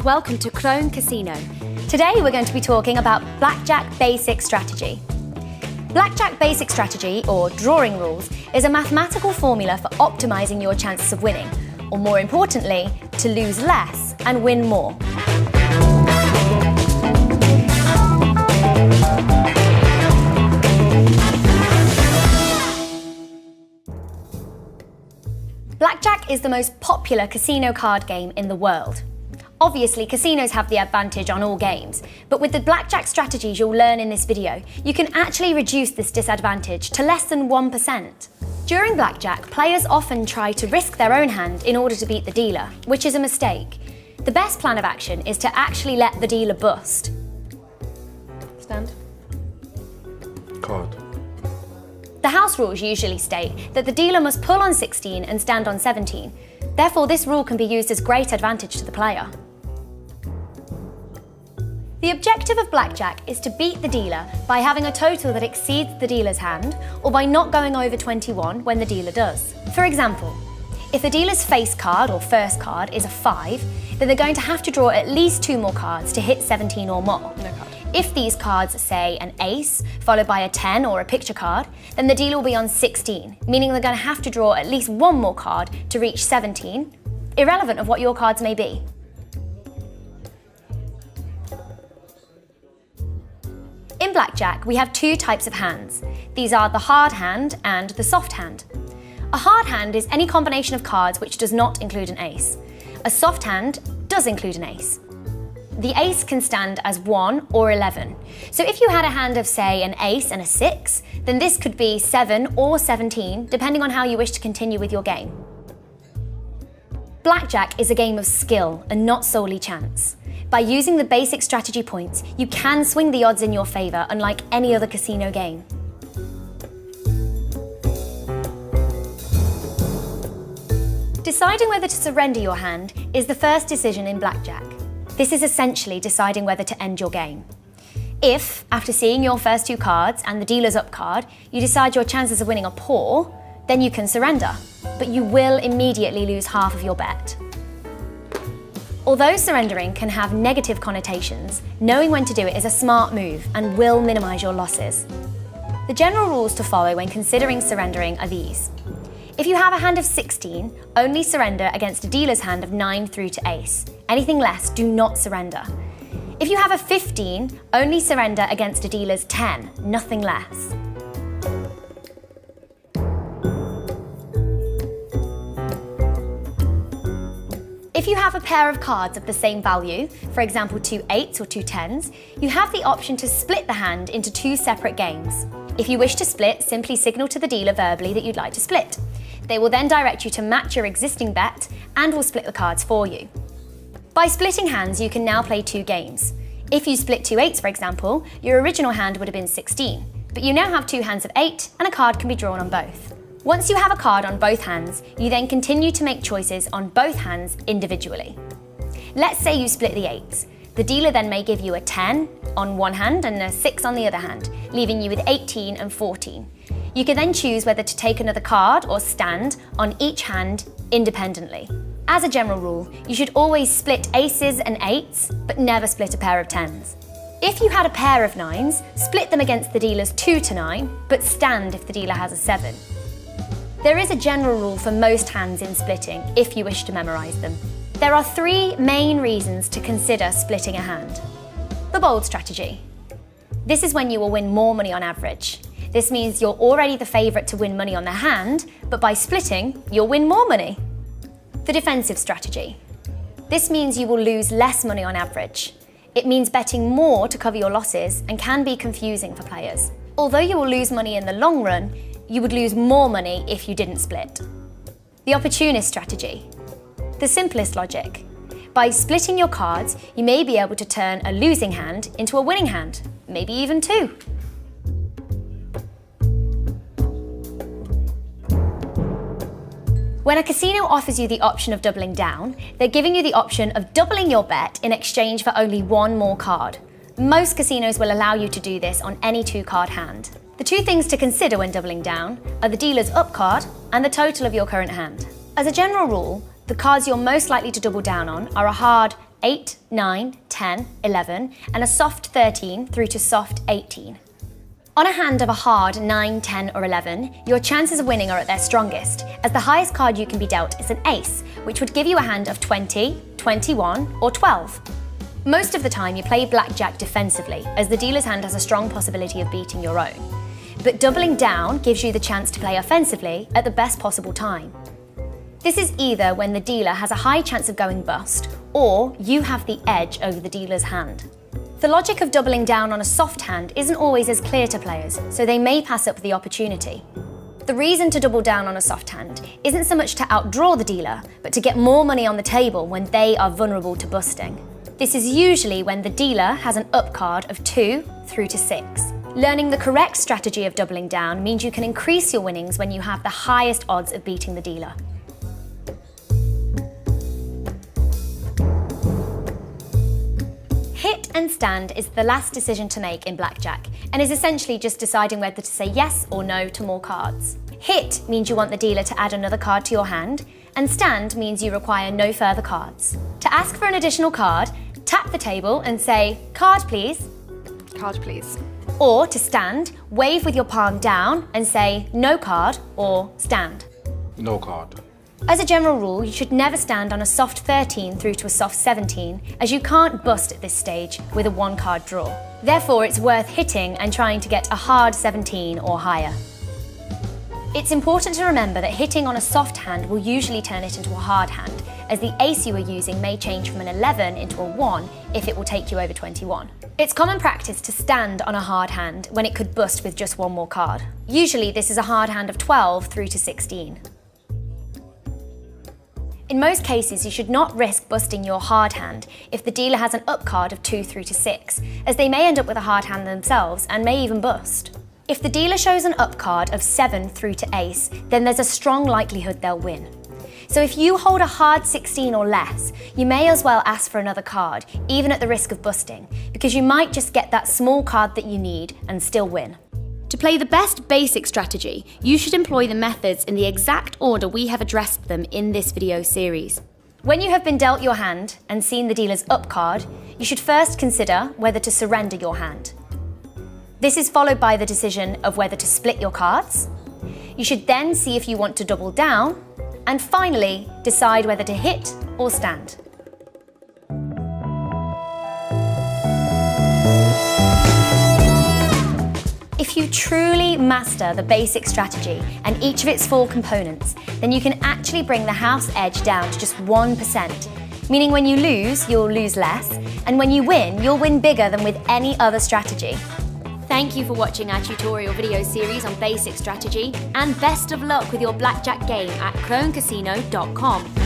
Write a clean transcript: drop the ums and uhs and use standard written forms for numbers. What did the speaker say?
welcome to Kroon Casino. Today we're going to be talking about blackjack basic strategy. Blackjack basic strategy, or drawing rules, is a mathematical formula for optimizing your chances of winning, or more importantly, to lose less and win more. Blackjack is the most popular casino card game in the world. Obviously, casinos have the advantage on all games, but with the blackjack strategies you'll learn in this video, you can actually reduce this disadvantage to less than 1%. During blackjack, players often try to risk their own hand in order to beat the dealer, which is a mistake. The best plan of action is to actually let the dealer bust. Stand. Card. The house rules usually state that the dealer must pull on 16 and stand on 17. Therefore, this rule can be used as great advantage to the player. The objective of blackjack is to beat the dealer by having a total that exceeds the dealer's hand, or by not going over 21 when the dealer does. For example, if the dealer's face card or first card is a 5, then they're going to have to draw at least 2 more cards to hit 17 or more. No card. If these cards say an ace, followed by a 10 or a picture card, then the dealer will be on 16, meaning they're going to have to draw at least 1 more card to reach 17, irrelevant of what your cards may be. In blackjack, we have 2 types of hands. These are the hard hand and the soft hand. A hard hand is any combination of cards which does not include an ace. A soft hand does include an ace. The ace can stand as 1 or 11. So if you had a hand of, say, an ace and a 6, then this could be 7 or 17, depending on how you wish to continue with your game. Blackjack is a game of skill and not solely chance. By using the basic strategy points, you can swing the odds in your favour, unlike any other casino game. Deciding whether to surrender your hand is the first decision in blackjack. This is essentially deciding whether to end your game. If, after seeing your first 2 cards and the dealer's up card, you decide your chances of winning are poor, then you can surrender, but you will immediately lose half of your bet. Although surrendering can have negative connotations, knowing when to do it is a smart move and will minimise your losses. The general rules to follow when considering surrendering are these. If you have a hand of 16, only surrender against a dealer's hand of 9 through to ace. Anything less, do not surrender. If you have a 15, only surrender against a dealer's 10, nothing less. If you have a pair of cards of the same value, for example 2 8s or 2 10s, you have the option to split the hand into 2 separate games. If you wish to split, simply signal to the dealer verbally that you'd like to split. They will then direct you to match your existing bet and will split the cards for you. By splitting hands, you can now play 2 games. If you split 2 8s, for example, your original hand would have been 16, but you now have 2 hands of 8 and a card can be drawn on both. Once you have a card on both hands, you then continue to make choices on both hands individually. Let's say you split the 8s. The dealer then may give you a 10 on one hand and a 6 on the other hand, leaving you with 18 and 14. You can then choose whether to take another card or stand on each hand independently. As a general rule, you should always split aces and 8s, but never split a pair of 10s. If you had a pair of 9s, split them against the dealer's 2 to 9, but stand if the dealer has a 7. There is a general rule for most hands in splitting, if you wish to memorise them. There are 3 main reasons to consider splitting a hand. The bold strategy. This is when you will win more money on average. This means you're already the favourite to win money on the hand, but by splitting, you'll win more money. The defensive strategy. This means you will lose less money on average. It means betting more to cover your losses and can be confusing for players. Although you will lose money in the long run, you would lose more money if you didn't split. The opportunist strategy. The simplest logic. By splitting your cards, you may be able to turn a losing hand into a winning hand, maybe even 2. When a casino offers you the option of doubling down, they're giving you the option of doubling your bet in exchange for only 1 more card. Most casinos will allow you to do this on any 2-card hand. The 2 things to consider when doubling down are the dealer's up card and the total of your current hand. As a general rule, the cards you're most likely to double down on are a hard 8, 9, 10, 11, and a soft 13 through to soft 18. On a hand of a hard 9, 10, or 11, your chances of winning are at their strongest, as the highest card you can be dealt is an ace, which would give you a hand of 20, 21, or 12. Most of the time you play blackjack defensively, as the dealer's hand has a strong possibility of beating your own. But doubling down gives you the chance to play offensively at the best possible time. This is either when the dealer has a high chance of going bust, or you have the edge over the dealer's hand. The logic of doubling down on a soft hand isn't always as clear to players, so they may pass up the opportunity. The reason to double down on a soft hand isn't so much to outdraw the dealer, but to get more money on the table when they are vulnerable to busting. This is usually when the dealer has an up card of 2 through to 6. Learning the correct strategy of doubling down means you can increase your winnings when you have the highest odds of beating the dealer. Hit and stand is the last decision to make in blackjack, and is essentially just deciding whether to say yes or no to more cards. Hit means you want the dealer to add another card to your hand, and stand means you require no further cards. To ask for an additional card, tap the table and say, "Card please." Card, please. Or to stand, wave with your palm down and say, "No card," or "Stand." No card. As a general rule, you should never stand on a soft 13 through to a soft 17, as you can't bust at this stage with a one-card draw. Therefore, it's worth hitting and trying to get a hard 17 or higher. It's important to remember that hitting on a soft hand will usually turn it into a hard hand, as the ace you are using may change from an 11 into a 1 if it will take you over 21. It's common practice to stand on a hard hand when it could bust with just one more card. Usually this is a hard hand of 12 through to 16. In most cases, you should not risk busting your hard hand if the dealer has an up card of 2 through to 6, as they may end up with a hard hand themselves and may even bust. If the dealer shows an up card of 7 through to ace, then there's a strong likelihood they'll win. So if you hold a hard 16 or less, you may as well ask for another card, even at the risk of busting, because you might just get that small card that you need and still win. To play the best basic strategy, you should employ the methods in the exact order we have addressed them in this video series. When you have been dealt your hand and seen the dealer's up card, you should first consider whether to surrender your hand. This is followed by the decision of whether to split your cards. You should then see if you want to double down, and finally, decide whether to hit or stand. If you truly master the basic strategy and each of its 4 components, then you can actually bring the house edge down to just 1%, meaning when you lose, you'll lose less, and when you win, you'll win bigger than with any other strategy. Thank you for watching our tutorial video series on basic strategy, and best of luck with your blackjack game at krooncasino.com.